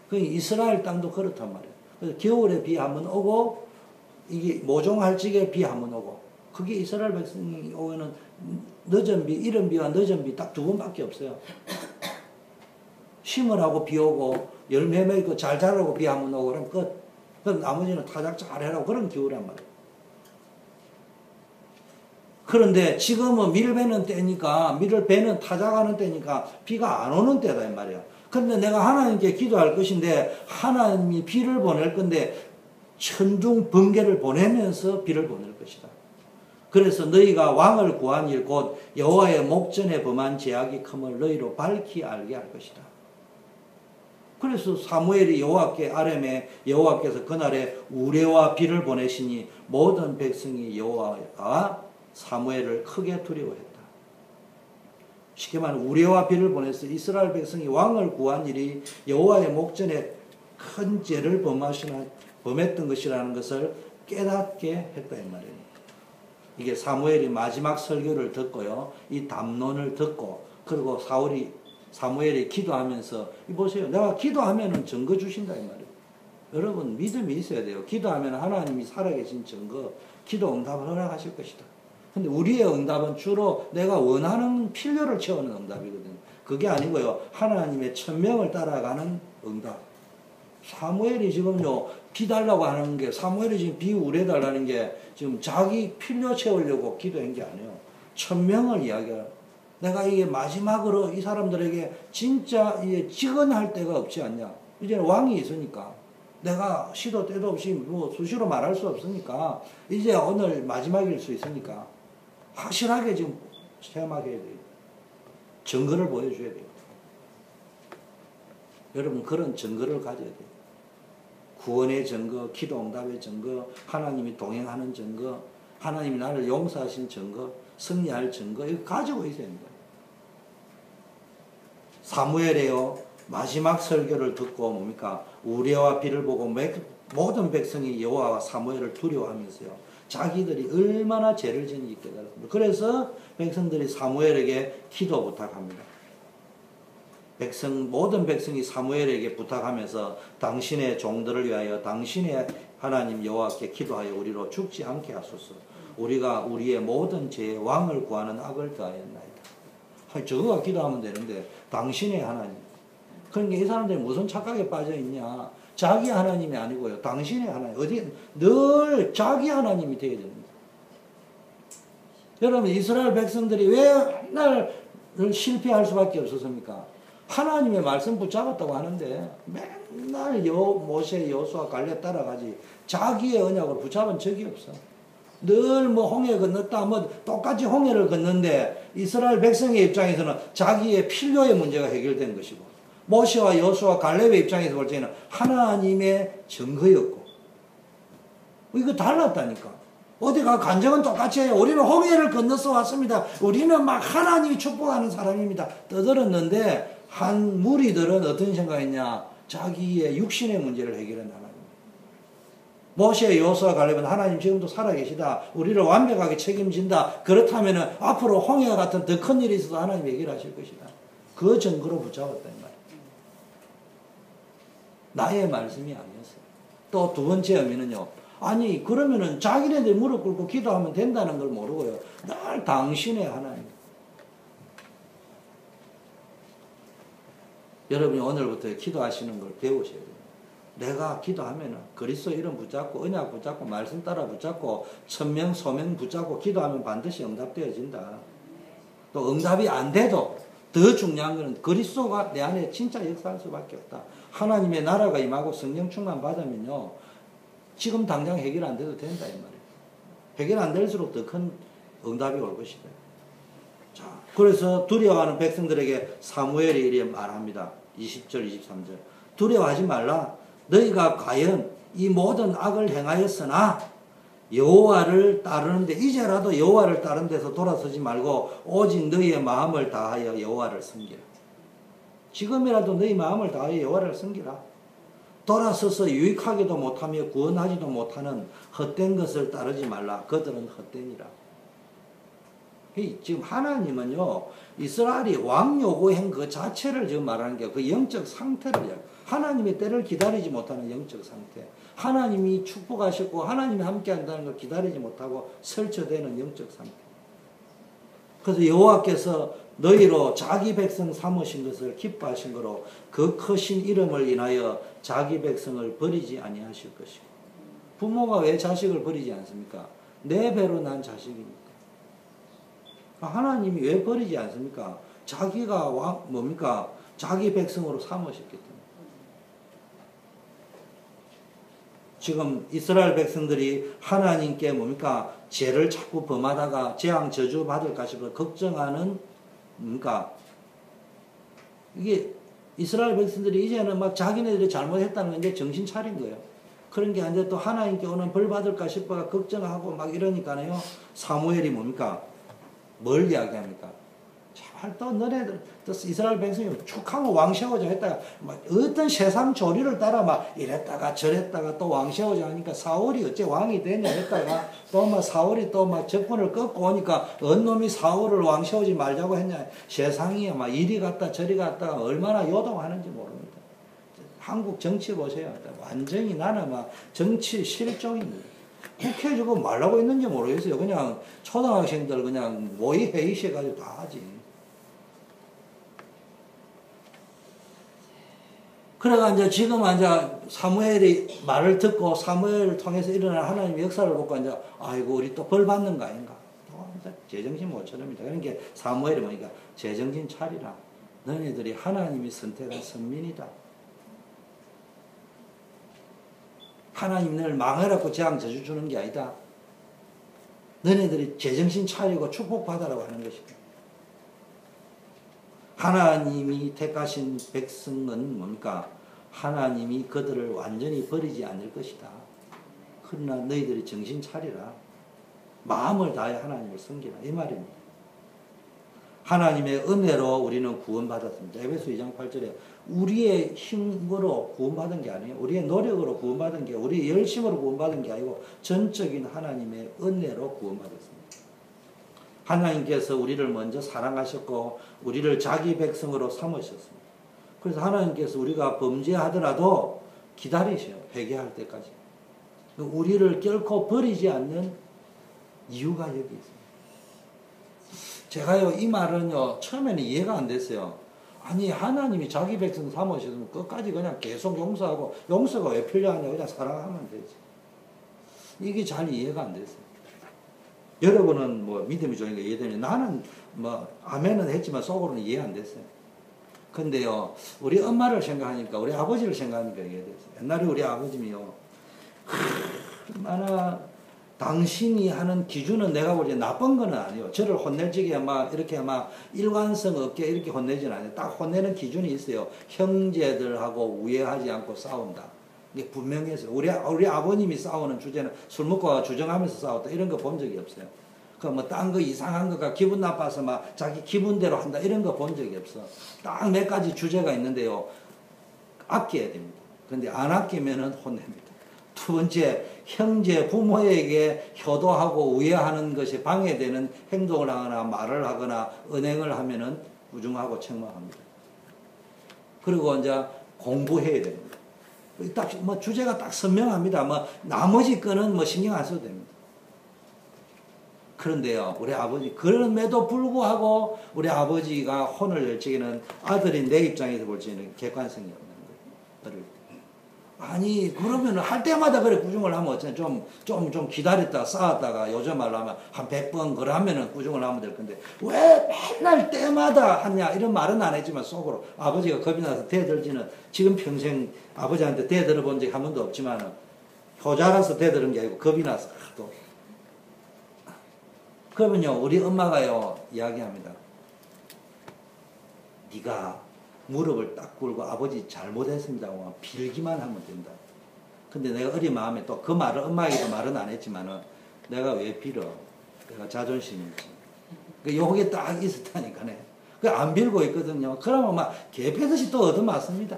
Speaker 1: 그 이스라엘 땅도 그렇단 말이에요. 그래서 겨울에 비 한 번 오고 이게 모종할 적에 비 한 번 오고 그게 이스라엘 백성이 오면은 늦은 비, 이른 비와 늦은 비 딱 두 번밖에 없어요. 심으라고 비 오고 열매 맺고 잘 자라고 비 한 번 오고 그럼 끝. 그럼 나머지는 타작 잘해라고 그런 기후란 말이에요. 그런데 지금은 밀 베는 때니까 밀을 베는 타작하는 때니까 비가 안 오는 때다 이 말이야. 그런데 내가 하나님께 기도할 것인데 하나님이 비를 보낼 건데 천둥 번개를 보내면서 비를 보낼 것이다. 그래서 너희가 왕을 구한 일 곧 여호와의 목전에 범한 죄악이 큼을 너희로 밝히 알게 할 것이다. 그래서 사무엘이 여호와께 아뢰매 여호와께서 그날에 우레와 비를 보내시니 모든 백성이 여호와와 사무엘을 크게 두려워했다. 쉽게 말하면 우레와 비를 보내서 이스라엘 백성이 왕을 구한 일이 여호와의 목전에 큰 죄를 범했던 것이라는 것을 깨닫게 했다 이 말이에요. 이게 사무엘이 마지막 설교를 듣고요. 이 담론을 듣고 그리고 사무엘이 기도하면서 보세요. 내가 기도하면은 증거 주신다 이 말이에요. 여러분 믿음이 있어야 돼요. 기도하면 하나님이 살아계신 증거, 기도 응답을 허락하실 것이다. 근데 우리의 응답은 주로 내가 원하는 필요를 채우는 응답이거든요. 그게 아니고요. 하나님의 천명을 따라가는 응답. 사무엘이 지금요, 비 달라고 하는 게, 사무엘이 지금 비 우려 달라는 게 지금 자기 필요 채우려고 기도한 게 아니에요. 천명을 이야기해요. 내가 이게 마지막으로 이 사람들에게 진짜 이게 직언할 데가 없지 않냐. 이제는 왕이 있으니까. 내가 시도 때도 없이 뭐 수시로 말할 수 없으니까. 이제 오늘 마지막일 수 있으니까. 확실하게 지금 체험하게 해야 돼요. 증거를 보여줘야 돼요. 여러분 그런 증거를 가져야 돼요. 구원의 증거, 기도 응답의 증거, 하나님이 동행하는 증거, 하나님이 나를 용서하신 증거, 승리할 증거 이거 가지고 있어야 합니다. 사무엘에요. 마지막 설교를 듣고 뭡니까? 우레와 비를 보고 모든 백성이 여호와와 사무엘을 두려워하면서요. 자기들이 얼마나 죄를 지는지 깨달았습니다. 그래서 백성들이 사무엘에게 기도 부탁합니다. 모든 백성이 사무엘에게 부탁하면서 당신의 종들을 위하여 당신의 하나님 여호와께 기도하여 우리로 죽지 않게 하소서. 우리가 우리의 모든 죄의 왕을 구하는 악을 더하였나이다. 저거가 기도하면 되는데 당신의 하나님. 그러니까 이 사람들이 무슨 착각에 빠져 있냐. 자기 하나님이 아니고요. 당신의 하나님. 늘 자기 하나님이 되어야 됩니다. 여러분 이스라엘 백성들이 왜 맨날 실패할 수밖에 없었습니까? 하나님의 말씀 붙잡았다고 하는데 맨날 모세, 여호수아, 갈렙 따라가지 자기의 언약을 붙잡은 적이 없어. 늘 뭐 홍해 건넜다 뭐 똑같이 홍해를 건넌데 이스라엘 백성의 입장에서는 자기의 필요의 문제가 해결된 것이고 모세와 여호수아, 갈렙의 입장에서 볼 때는 하나님의 증거였고 이거 달랐다니까. 어디가 간증은 똑같이 해요. 우리는 홍해를 건너서 왔습니다. 우리는 막 하나님이 축복하는 사람입니다. 떠들었는데 한 무리들은 어떤 생각했냐. 자기의 육신의 문제를 해결해 나가는 거예요. 모세, 여호수아, 갈렙은 하나님 지금도 살아계시다. 우리를 완벽하게 책임진다. 그렇다면 앞으로 홍해와 같은 더 큰 일이 있어도 하나님 해결하실 것이다. 그 증거로 붙잡았단 말이에요. 나의 말씀이 아니었어요. 또 두 번째 의미는요. 아니 그러면은 자기네들 무릎 꿇고 기도하면 된다는 걸 모르고요. 늘 당신의 하나님. 여러분이 오늘부터 기도하시는 걸 배우셔야 돼요. 내가 기도하면은 그리스도 이름 붙잡고 언약 붙잡고 말씀 따라 붙잡고 천명 소명 붙잡고 기도하면 반드시 응답되어진다. 또 응답이 안 돼도 더 중요한 것은 그리스도가 내 안에 진짜 역사할 수밖에 없다. 하나님의 나라가 임하고 성령 충만 받으면요. 지금 당장 해결 안 돼도 된다 이 말이에요. 해결 안 될수록 더 큰 응답이 올 것이다. 자, 그래서 두려워하는 백성들에게 사무엘이 이렇게 말합니다. 20절, 23절. 두려워하지 말라. 너희가 과연 이 모든 악을 행하였으나 여호와를 따르는데 이제라도 여호와를 따르는 데서 돌아서지 말고 오직 너희의 마음을 다하여 여호와를 섬기라. 지금이라도 너희 마음을 다하여 여호와를 섬기라. 돌아서서 유익하기도 못하며 구원하지도 못하는 헛된 것을 따르지 말라. 그들은 헛되니라. 지금 하나님은요, 이스라엘이 왕 요구행 그 자체를 지금 말하는 게 그 영적 상태를, 하나님의 때를 기다리지 못하는 영적 상태, 하나님이 축복하셨고 하나님이 함께 한다는 걸 기다리지 못하고 설쳐되는 영적 상태. 그래서 여호와께서 너희로 자기 백성 삼으신 것을 기뻐하신 거로 그 크신 이름을 인하여 자기 백성을 버리지 아니하실 것이고. 부모가 왜 자식을 버리지 않습니까? 내 배로 난 자식이니까. 하나님이 왜 버리지 않습니까? 자기가 뭡니까? 자기 백성으로 삼으셨기 때문에. 지금 이스라엘 백성들이 하나님께 뭡니까? 죄를 자꾸 범하다가 재앙 저주 받을까 싶어 걱정하는 뭡니까? 이게 이스라엘 백성들이 이제는 막 자기네들이 잘못했다는 건 이제 정신 차린 거예요. 그런 게 아니라 또 하나님께 오는 벌 받을까 싶어가 걱정하고 막 이러니까요. 사무엘이 뭡니까? 뭘 이야기합니까? 제발 또 너네들, 또 이스라엘 백성이 축하고 왕 세우자 했다가, 막 어떤 세상 조리를 따라 막 이랬다가 저랬다가 또 왕 세우자 하니까 사울이 어째 왕이 되냐 했다가 또 막 사울이 또 막 적군을 꺾고 오니까 어느 놈이 사울을 왕 세우지 말자고 했냐. 세상이 막 이리 갔다 저리 갔다가 얼마나 요동하는지 모릅니다. 한국 정치 보세요. 완전히 나는 막 정치 실종입니다. 국회 주고 말라고 했는지 모르겠어요. 그냥 초등학생들 그냥 모의 회의실 가지고 다 하지. 그래가 이제 지금 이제 사무엘이 말을 듣고 사무엘을 통해서 일어난 하나님의 역사를 보고 이제 아이고 우리 또 벌 받는 거 아닌가. 또 이제 제정신 못 차립니다. 그런 게 사무엘이 뭐니까 제정신 차리라. 너희들이 하나님이 선택한 선민이다. 하나님 너를 망하라고 재앙 저주 주는 게 아니다. 너네들이 제정신 차리고 축복받으라고 하는 것이다. 하나님이 택하신 백성은 뭡니까? 하나님이 그들을 완전히 버리지 않을 것이다. 그러나 너희들이 정신 차리라. 마음을 다해 하나님을 섬기라. 이 말입니다. 하나님의 은혜로 우리는 구원받았습니다. 에베소 2장 8절에 우리의 힘으로 구원받은 게 아니에요. 우리의 노력으로 구원받은 게, 우리의 열심으로 구원받은 게 아니고 전적인 하나님의 은혜로 구원받았습니다. 하나님께서 우리를 먼저 사랑하셨고 우리를 자기 백성으로 삼으셨습니다. 그래서 하나님께서 우리가 범죄하더라도 기다리셔요. 회개할 때까지. 우리를 결코 버리지 않는 이유가 여기 있습니다. 제가요, 이 말은요, 처음에는 이해가 안 됐어요. 아니, 하나님이 자기 백성 삼으셨으면 끝까지 그냥 계속 용서하고, 용서가 왜 필요하냐, 그냥 사랑하면 되지. 이게 잘 이해가 안 됐어요. 여러분은 뭐 믿음이 좋으니까 이해되는데, 나는 뭐, 아멘은 했지만 속으로는 이해 안 됐어요. 근데요, 우리 엄마를 생각하니까, 우리 아버지를 생각하니까 이해됐어요. 옛날에 우리 아버지요, 얼마나, 당신이 하는 기준은 내가 보기에 나쁜 건 아니에요. 저를 혼낼 적에 막 이렇게 막 일관성 없게 이렇게 혼내지는 않아요. 딱 혼내는 기준이 있어요. 형제들하고 우애하지 않고 싸운다. 이게 분명해서 우리 아버님이 싸우는 주제는 술 먹고 주정하면서 싸웠다. 이런 거 본 적이 없어요. 그 뭐 딴 거 이상한 거가 기분 나빠서 막 자기 기분대로 한다. 이런 거 본 적이 없어. 딱 몇 가지 주제가 있는데요. 아껴야 됩니다. 근데 안 아끼면은 혼냅니다. 두 번째, 형제, 부모에게 효도하고 우애하는 것이 방해되는 행동을 하거나 말을 하거나 은행을 하면은 부중하고 책망합니다. 그리고 이제 공부해야 됩니다. 딱, 뭐 주제가 딱 선명합니다. 뭐 나머지 거는 뭐 신경 안 써도 됩니다. 그런데요, 우리 아버지, 그럼에도 불구하고 우리 아버지가 혼을 낼 적에는 아들인 내 입장에서 볼 적에는 객관성이 없는 거예요. 아니, 그러면 할 때마다 그래 꾸중을 하면 어쩌나 좀 기다렸다가 쌓았다가 요즘 말로 하면 한 100번 그러면은 꾸중을 하면 될 건데 왜 맨날 때마다 하냐 이런 말은 안 했지만 속으로 아버지가 겁이 나서 대들지는 지금 평생 아버지한테 대들어 본 적이 한 번도 없지만 효자라서 대들은 게 아니고 겁이 나서 또 그러면요 우리 엄마가요 이야기합니다. 네가 무릎을 딱 꿇고 아버지 잘못했습니다 하고 빌기만 하면 된다. 근데 내가 어린 마음에 또 그 말을 엄마에게도 말은 안 했지만은 내가 왜 빌어? 내가 자존심이지. 요게 딱 있었다니까네. 안 빌고 있거든요. 그러면 막 개패듯이 또 얻어맞습니다.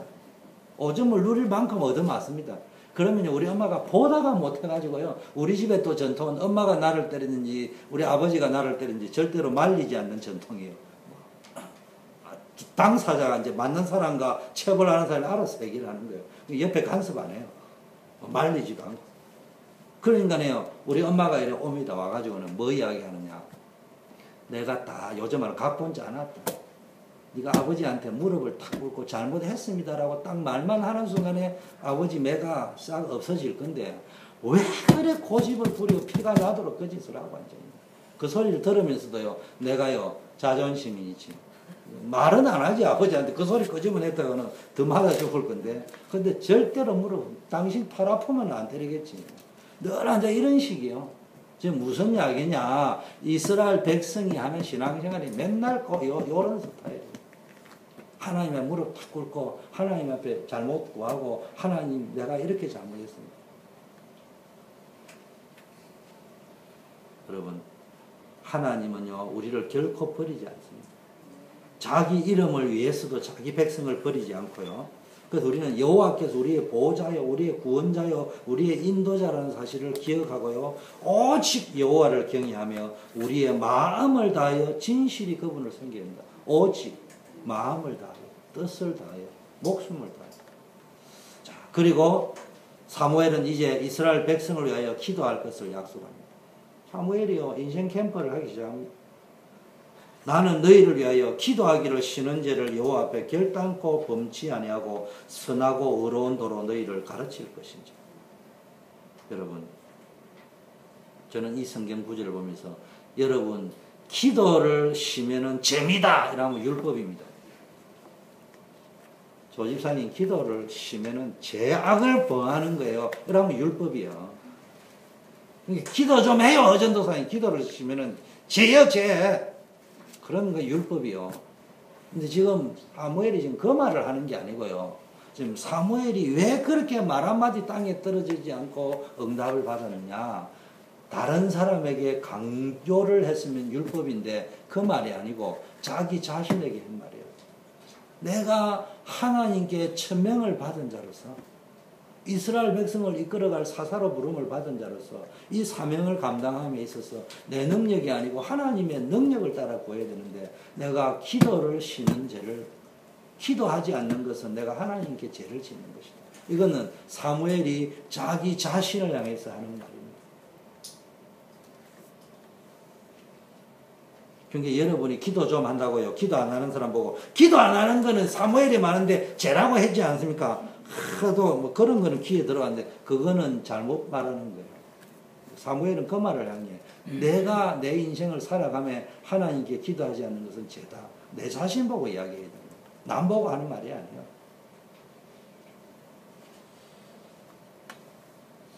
Speaker 1: 오줌을 누릴 만큼 얻어맞습니다. 그러면 우리 엄마가 보다가 못해가지고요. 우리 집에 또 전통은 엄마가 나를 때리는지 우리 아버지가 나를 때리는지 절대로 말리지 않는 전통이에요. 당사자가 이제 맞는 사람과 처벌하는 사람이 알아서 해결하는 거예요. 옆에 간섭 안 해요. 말리지도 않고. 그러니까요, 우리 엄마가 이래 옵니다. 와가지고는 뭐 이야기하느냐. 내가 다 요즘 말로 각본지 않았다. 네가 아버지한테 무릎을 탁 꿇고 잘못했습니다라고 딱 말만 하는 순간에 아버지 매가 싹 없어질 건데 왜 그래 고집을 부리고 피가 나도록 그 짓을 하고 앉아있냐. 그 소리를 들으면서도요, 내가요 자존심이 있지. 말은 안 하지. 아버지한테 그 소리 끄집어냈다가는 더 맞아 죽을 건데. 근데 절대로 무릎, 당신 팔 아프면 안 때리겠지. 늘 앉아 이런 식이요. 지금 무슨 이야기냐. 이스라엘 백성이 하는 신앙생활이 맨날 요런 스타일. 하나님의 무릎 탁 꿇고 하나님 앞에 잘못 구하고 하나님 내가 이렇게 잘못했습니다. 여러분, 하나님은요 우리를 결코 버리지 않습니다. 자기 이름을 위해서도 자기 백성을 버리지 않고요. 그래서 우리는 여호와께서 우리의 보호자요, 우리의 구원자요, 우리의 인도자라는 사실을 기억하고요. 오직 여호와를 경외하며 우리의 마음을 다하여 진실히 그분을 섬겨야 합니다. 오직 마음을 다하여, 뜻을 다하여, 목숨을 다하여. 자, 그리고 사무엘은 이제 이스라엘 백성을 위하여 기도할 것을 약속합니다. 사무엘이요 인생 캠프를 하기 시작합니다. 나는 너희를 위하여 기도하기를 쉬는 죄를 여호와 앞에 결단코 범치 아니하고 선하고 의로운 도로 너희를 가르칠 것인지. 여러분, 저는 이 성경 구절을 보면서 여러분 기도를 쉬면은 죄입니다 이러면 율법입니다. 조집사님 기도를 쉬면은 죄악을 범하는 거예요. 이러면 율법이요. 기도 좀 해요. 어전도사님 기도를 쉬면은 죄요 죄. 그런 거 율법이요. 근데 지금 사무엘이 지금 그 말을 하는 게 아니고요. 지금 사무엘이 왜 그렇게 말 한마디 땅에 떨어지지 않고 응답을 받았느냐. 다른 사람에게 강요를 했으면 율법인데 그 말이 아니고 자기 자신에게 한 말이에요. 내가 하나님께 천명을 받은 자로서 이스라엘 백성을 이끌어갈 사사로 부름을 받은 자로서 이 사명을 감당함에 있어서 내 능력이 아니고 하나님의 능력을 따라 구해야 되는데 내가 기도를 쉬는 죄를 기도하지 않는 것은 내가 하나님께 죄를 짓는 것이다. 이거는 사무엘이 자기 자신을 향해서 하는 말입니다. 그러니까 여러분이 기도 좀 한다고요. 기도 안 하는 사람 보고 기도 안 하는 거는 사무엘이 많은데 죄라고 했지 않습니까? 하도 뭐 그런 거는 귀에 들어갔는데 그거는 잘못 말하는 거예요. 사무엘은 그 말을 향해 내가 내 인생을 살아가며 하나님께 기도하지 않는 것은 죄다. 내 자신 보고 이야기해야 됩니다. 남 보고 하는 말이 아니에요.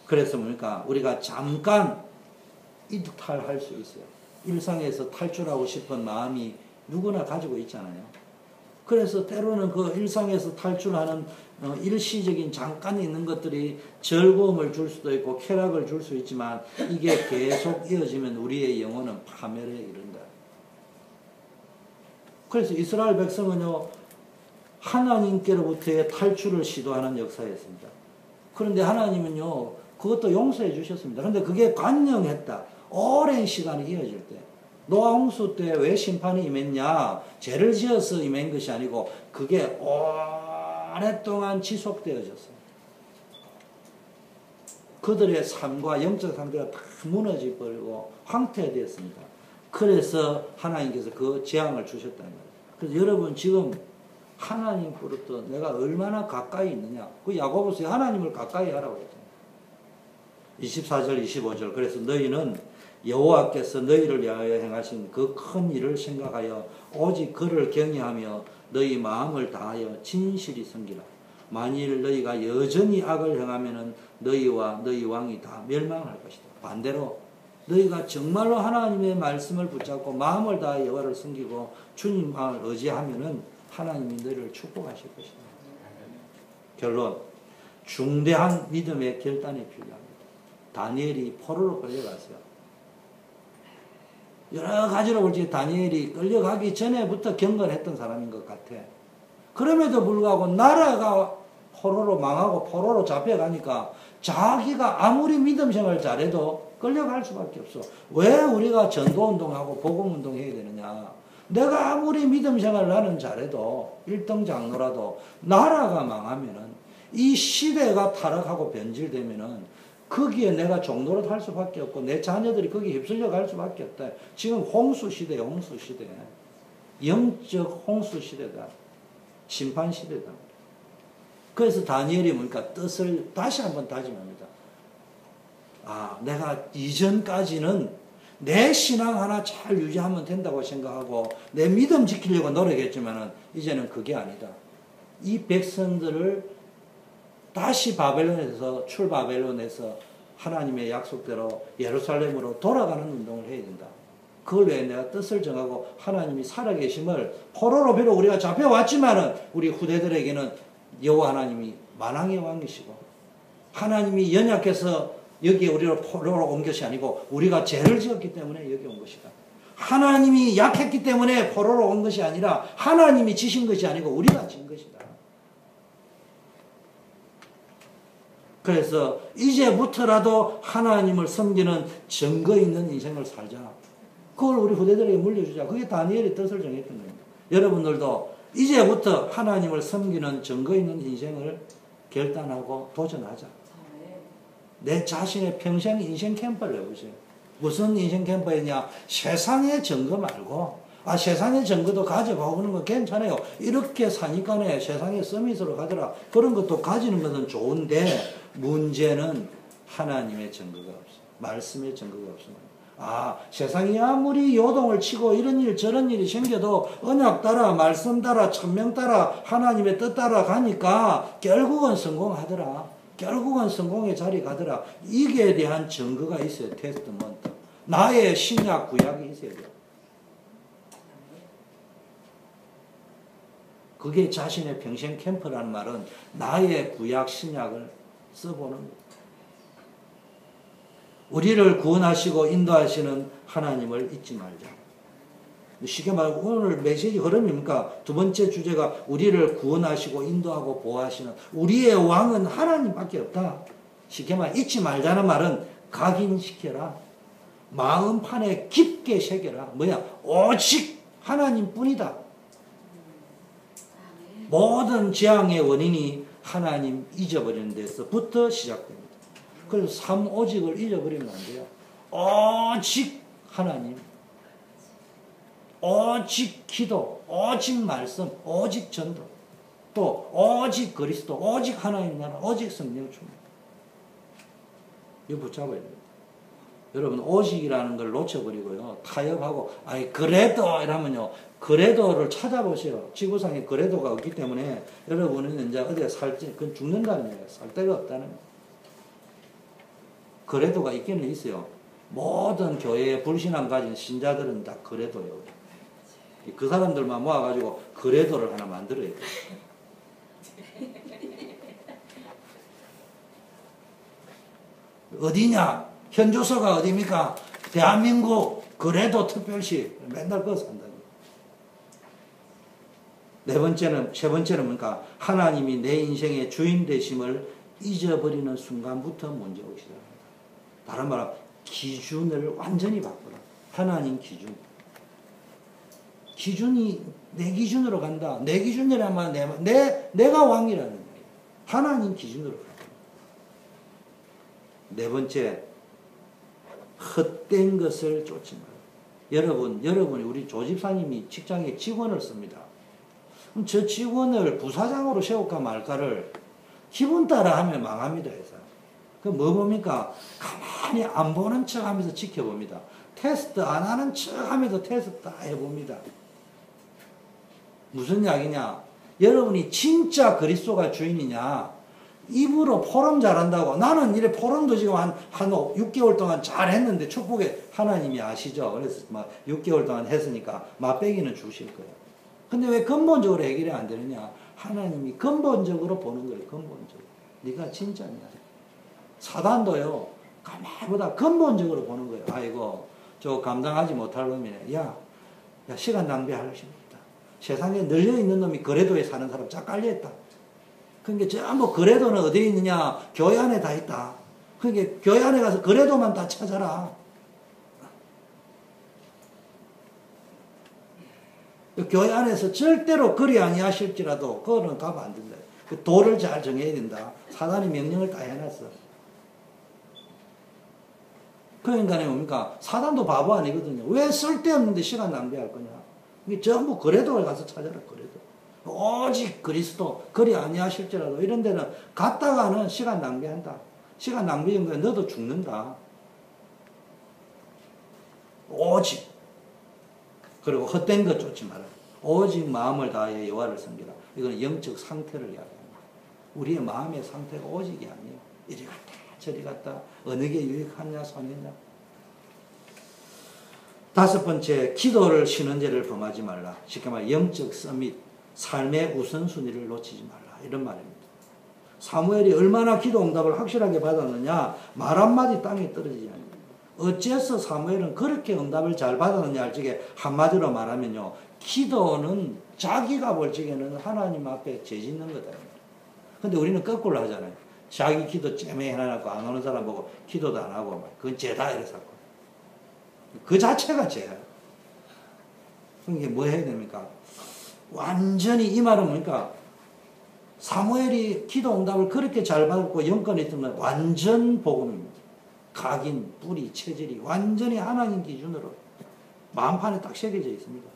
Speaker 1: 그래서 뭡니까? 우리가 잠깐 이탈할 수 있어요. 일상에서 탈출하고 싶은 마음이 누구나 가지고 있잖아요. 그래서 때로는 그 일상에서 탈출하는 일시적인 잠깐 있는 것들이 즐거움을 줄 수도 있고 쾌락을 줄 수 있지만 이게 계속 이어지면 우리의 영혼은 파멸에 이른다. 그래서 이스라엘 백성은요 하나님께로부터의 탈출을 시도하는 역사였습니다. 그런데 하나님은요 그것도 용서해 주셨습니다. 그런데 그게 관영했다. 오랜 시간이 이어질 때 노아 홍수 때 왜 심판이 임했냐? 죄를 지어서 임한 것이 아니고 그게 오랫동안 지속되어졌어요. 그들의 삶과 영적 상태가 다 무너져 버리고 황폐되었습니다. 그래서 하나님께서 그 재앙을 주셨다는 거예요. 그래서 여러분 지금 하나님으로부터 내가 얼마나 가까이 있느냐? 그 야고보서에 하나님을 가까이 하라고 했잖아요. 24절 25절 그래서 너희는 여호와께서 너희를 위하여 행하신 그 큰 일을 생각하여 오직 그를 경외하며 너희 마음을 다하여 진실히 섬기라. 만일 너희가 여전히 악을 행하면 너희와 너희 왕이 다 멸망할 것이다. 반대로 너희가 정말로 하나님의 말씀을 붙잡고 마음을 다하여 여호와를 섬기고 주님을 의지하면 하나님이 너희를 축복하실 것이다. 결론, 중대한 믿음의 결단이 필요합니다. 다니엘이 포로로 끌려갔어요. 여러 가지로 볼지 다니엘이 끌려가기 전에부터 경건했던 사람인 것 같아. 그럼에도 불구하고 나라가 포로로 망하고 포로로 잡혀가니까 자기가 아무리 믿음 생활 잘해도 끌려갈 수밖에 없어. 왜 우리가 전도운동하고 복음운동 해야 되느냐. 내가 아무리 믿음 생활 나는 잘해도 1등 장로라도 나라가 망하면은 이 시대가 타락하고 변질되면은 거기에 내가 종로를 할 수밖에 없고 내 자녀들이 거기에 휩쓸려 갈 수밖에 없다. 지금 홍수 시대야, 홍수 시대. 영적 홍수 시대다. 심판 시대다. 그래서 다니엘이 뭡니까? 뜻을 다시 한번 다짐합니다. 아, 내가 이전까지는 내 신앙 하나 잘 유지하면 된다고 생각하고 내 믿음 지키려고 노력했지만은 이제는 그게 아니다. 이 백성들을 다시 바벨론에서 출바벨론에서 하나님의 약속대로 예루살렘으로 돌아가는 운동을 해야 된다. 그걸 위해 내가 뜻을 정하고 하나님이 살아계심을 포로로 비록 우리가 잡혀왔지만은 우리 후대들에게는 여호와 하나님이 만왕의 왕이시고 하나님이 연약해서 여기에 우리를 포로로 온 것이 아니고 우리가 죄를 지었기 때문에 여기 온 것이다. 하나님이 약했기 때문에 포로로 온 것이 아니라 하나님이 지신 것이 아니고 우리가 진 것이다. 그래서 이제부터라도 하나님을 섬기는 증거 있는 인생을 살자. 그걸 우리 후대들에게 물려주자. 그게 다니엘이 뜻을 정했던 겁니다. 여러분들도 이제부터 하나님을 섬기는 증거 있는 인생을 결단하고 도전하자. 내 자신의 평생 인생 캠프를 해보세요. 무슨 인생 캠프이냐? 세상의 증거 말고 세상의 증거도 가져가보는 건 괜찮아요. 이렇게 사니까네 세상의 서밋으로 가더라. 그런 것도 가지는 것은 좋은데 문제는 하나님의 증거가 없어. 말씀의 증거가 없어. 세상이 아무리 요동을 치고 이런 일 저런 일이 생겨도 언약 따라 말씀 따라 천명 따라 하나님의 뜻 따라 가니까 결국은 성공하더라. 결국은 성공의 자리 가더라. 이게 대한 증거가 있어요. 테스트먼트. 나의 신약 구약이 있어야 돼요. 그게 자신의 평생 캠프라는 말은 나의 구약 신약을 써보는 거예요. 우리를 구원하시고 인도하시는 하나님을 잊지 말자. 쉽게 말하고 오늘 메시지 흐름입니까? 두 번째 주제가 우리를 구원하시고 인도하고 보호하시는 우리의 왕은 하나님밖에 없다. 쉽게 말해 잊지 말자는 말은 각인시켜라. 마음판에 깊게 새겨라. 오직 하나님뿐이다. 모든 재앙의 원인이 하나님 잊어버리는 데서부터 시작됩니다. 그래서 삼오직을 잊어버리면 안 돼요. 오직 하나님, 오직 기도, 오직 말씀, 오직 전도, 또 오직 그리스도, 오직 하나님 나라, 오직 성령 충만. 이거 붙잡아야 됩니다. 여러분 오직이라는 걸 놓쳐버리고요. 타협하고 그래도 이러면요. 그래도를 찾아보세요. 지구상에 그래도가 없기 때문에 여러분은 이제 어디에 살지 그건 죽는다는 얘기예요. 살 데가 없다는 거예요. 그래도가 있기는 있어요. 모든 교회에 불신앙 가진 신자들은 다 그래도예요. 그 사람들만 모아가지고 그래도를 하나 만들어야 돼요. 어디냐? 현주소가 어디입니까? 대한민국 그래도 특별시. 맨날 그거 산다. 세 번째는 뭔가 하나님이 내 인생의 주인 되심을 잊어버리는 순간부터 문제 오기 시작합니다. 다른 말로 기준을 완전히 바꾸라. 하나님 기준. 기준이 내 기준으로 간다. 내 기준이라면 내가 왕이라는 거예요. 하나님 기준으로 간다. 네 번째, 헛된 것을 쫓지 마라. 여러분이 우리 조집사님이 직장에 직원을 씁니다. 그럼 저 직원을 부사장으로 세울까 말까를 기분 따라 하면 망합니다. 회사. 그 뭐 봅니까? 가만히 안 보는 척 하면서 지켜봅니다. 테스트 안 하는 척 하면서 테스트 다 해봅니다. 무슨 이야기냐? 여러분이 진짜 그리스도가 주인이냐? 입으로 포럼 잘한다고. 나는 이래 포럼도 지금 한 6개월 동안 잘 했는데 축복에 하나님이 아시죠? 그래서 막 6개월 동안 했으니까 맛배기는 주실 거예요. 근데 왜 근본적으로 해결이 안 되느냐? 하나님이 근본적으로 보는 거예요. 근본적으로. 네가 진짜냐? 사단도요. 가만히 보다 근본적으로 보는 거예요. 아이고 저 감당하지 못할 놈이네. 야 시간 낭비할 것이 없다. 세상에 널려있는 놈이 거래도에 사는 사람 쫙 깔려있다. 그러니까 전부 거래도는 어디에 있느냐? 교회 안에 다 있다. 그러니까 교회 안에 가서 거래도만 다 찾아라. 교회 안에서 절대로 그리 아니하실지라도 그거는 가면 안 된다. 도를 잘 정해야 된다. 사단이 명령을 다 해놨어. 그러니까 뭡니까? 사단도 바보 아니거든요. 왜 쓸데없는데 시간 낭비할 거냐? 이게 전부 거래도에 가서 찾아라. 거래도. 오직 그리스도 그리 아니하실지라도 이런 데는 갔다가는 시간 낭비한다. 시간 낭비인 거야. 너도 죽는다. 오직 그리고 헛된 것 쫓지 마라. 오직 마음을 다해 여호와를 섬기라. 이거는 영적 상태를 이야기합니다. 우리의 마음의 상태가 오직이 아니에요. 이리 갔다 저리 갔다 어느 게 유익하냐 손해냐. 다섯 번째, 기도를 쉬는 죄를 범하지 말라. 쉽게 말해 영적 서밋, 삶의 우선순위를 놓치지 말라. 이런 말입니다. 사무엘이 얼마나 기도 응답을 확실하게 받았느냐. 말 한마디 땅에 떨어지지 않아요. 어째서 사무엘은 그렇게 응답을 잘 받았느냐 할 적에 한마디로 말하면요. 기도는 자기가 볼 적에는 하나님 앞에 죄 짓는 거다. 근데 우리는 거꾸로 하잖아요. 자기 기도 째매 해놔놓고 안 오는 사람 보고 기도도 안 하고 그건 죄다 이래서 그 자체가 죄야. 그게 뭐 해야 됩니까? 완전히 이 말은 뭡니까? 사무엘이 기도 응답을 그렇게 잘 받았고 영권이 있던 건 완전 복음입니다. 각인, 뿌리, 체질이 완전히 하나님 기준으로 마음판에 딱 새겨져 있습니다.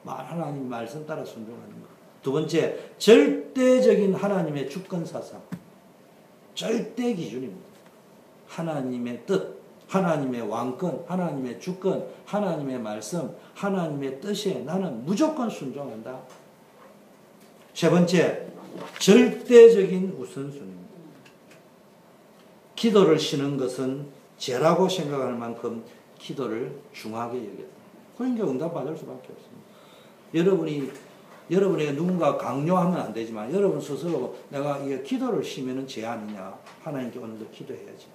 Speaker 1: 하나님 말씀 따라 순종하는 것. 두 번째, 절대적인 하나님의 주권 사상. 절대 기준입니다. 하나님의 뜻, 하나님의 왕권, 하나님의 주권, 하나님의 말씀, 하나님의 뜻에 나는 무조건 순종한다. 세 번째, 절대적인 우선순위입니다. 기도를 쉬는 것은 죄라고 생각할 만큼 기도를 중하게 여겼다. 그러니까 응답받을 수밖에 없습니다. 여러분에게 누군가 강요하면 안 되지만 여러분 스스로 내가 이게 기도를 쉬면은 죄 아니냐. 하나님께 오늘도 기도해야지.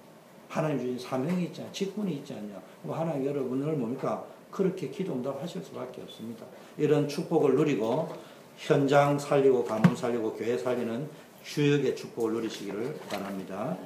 Speaker 1: 하나님 주신 사명이 있지 않냐. 직분이 있지 않냐. 하나님 여러분을 뭡니까? 그렇게 기도 응답하실 수밖에 없습니다. 이런 축복을 누리고 현장 살리고 가문 살리고 교회 살리는 주역의 축복을 누리시기를 바랍니다.